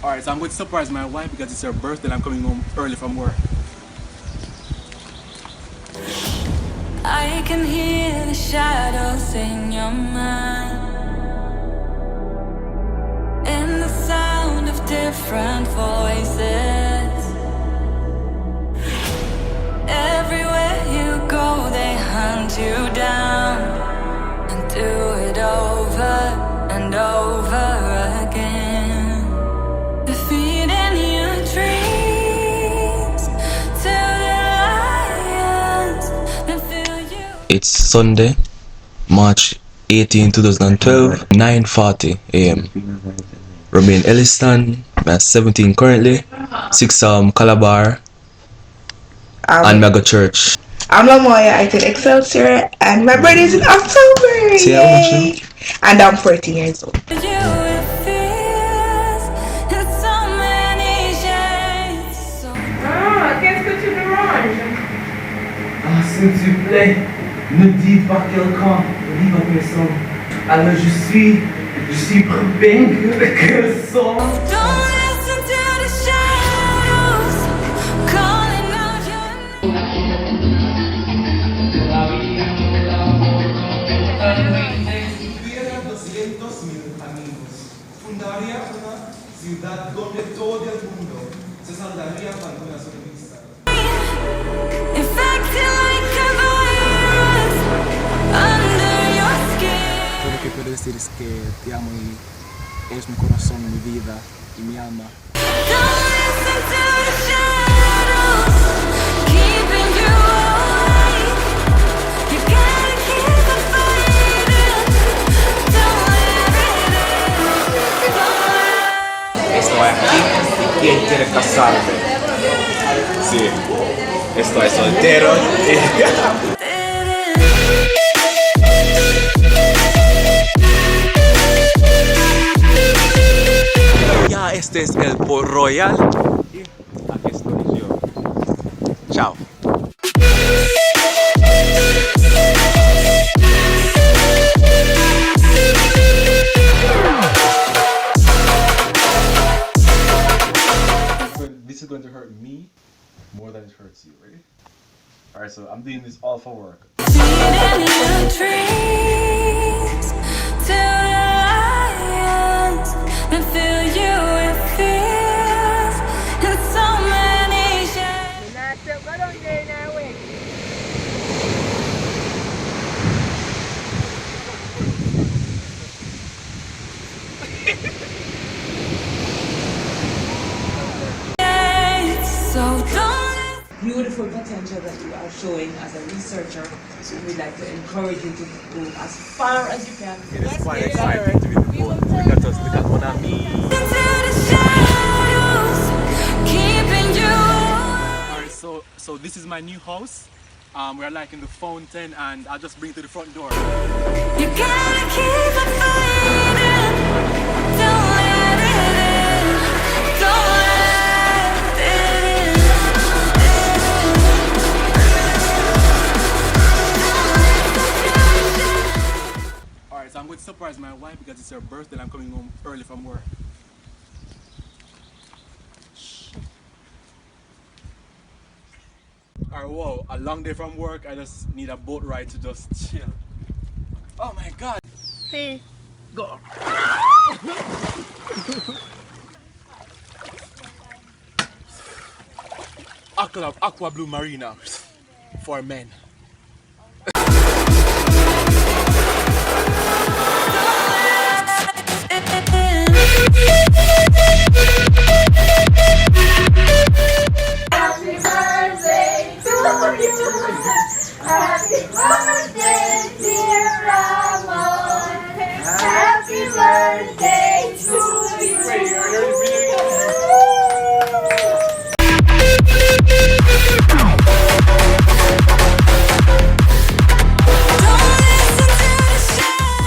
Alright, so I'm going to surprise my wife because it's her birthday and I'm coming home early from work. I can hear the shadows in your mind, in the sound of different voices. Everywhere you go, they hunt you down and do it over and over again. Defeating your dreams till the lions that fill you. It's Sunday, March 18, 2012, 9:40 a.m. Remain Elliston, at 17 currently, 6 Calabar, and Mega Church. I'm Lamoya, I did Excelsior, and my birthday is in October. See how much now? Yay! And I'm 14 years old. You it feels in so many shades. So Qu'est-ce que tu me manges? Ah, s'il te plaît, ne dis pas quelqu'un, dis pas personne. Alors je suis bien que ça. don't listen to the shadows calling out your name. Tuviera 200,000 amigos, fundaría una ciudad donde todo el mundo se saldaría con una sonrisa. Infected like a virus under your skin. Todo lo que puedo decir es que te amo y eres mi corazón, mi vida y mi alma. Don't listen to the shadows keeping you awake. You gotta keep on fighting. Don't let it in. Don't let Estoy aquí y quien quiere casarme. Sí, estoy soltero. Ya este es el Port Royal. Y aquí estoy yo. Chao. This is going to hurt me more than it hurts you, ready? Alright, so I'm doing this all for work. feeding your dreams till the lions that fill you with fears in so many shades. So don't beautiful potential that you are showing as a researcher. So we'd like to encourage you to go as far as you can. It is quite exciting to be the boat. Look at what I mean. listen to the shadows keeping you awake. Alright, so this is my new house. We're like in the fountain and I'll just bring it to the front door. You gotta keep on fighting. Don't let it in. Don't let it in. Alright, so I'm going to surprise my wife because it's her birthday and I'm coming home early from work. Alright, whoa, a long day from work. I just need a boat ride to just chill. Oh my god! Hey. Go! Aqua Blue Marina for men. Happy birthday to you. Happy birthday, dear Ramon. Happy birthday to you.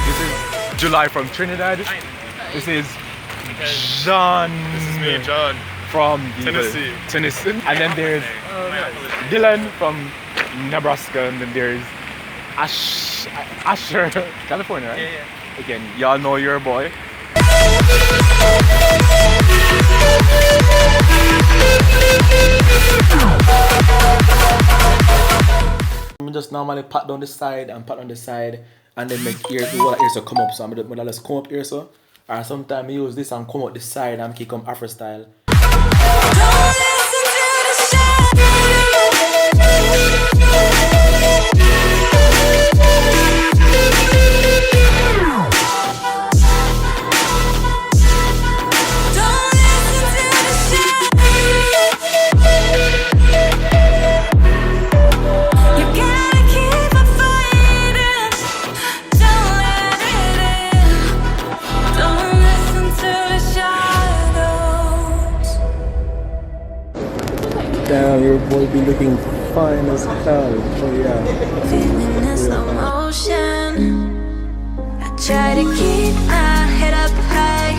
This is July from Trinidad. This is John. This is me and John. From Tennessee. And then there's Dylan from Nebraska, and then there's Asher, California, right? Yeah. Again, y'all know your boy. just normally pat down the side and pat on the side and then make ears, the whole ears to come up. So I'm gonna just come up here so. Or sometimes I use this and come out the side and keep come Afro style. Damn, your boy be looking fine as hell. Oh yeah. Feeling in slow motion. I try to keep my head up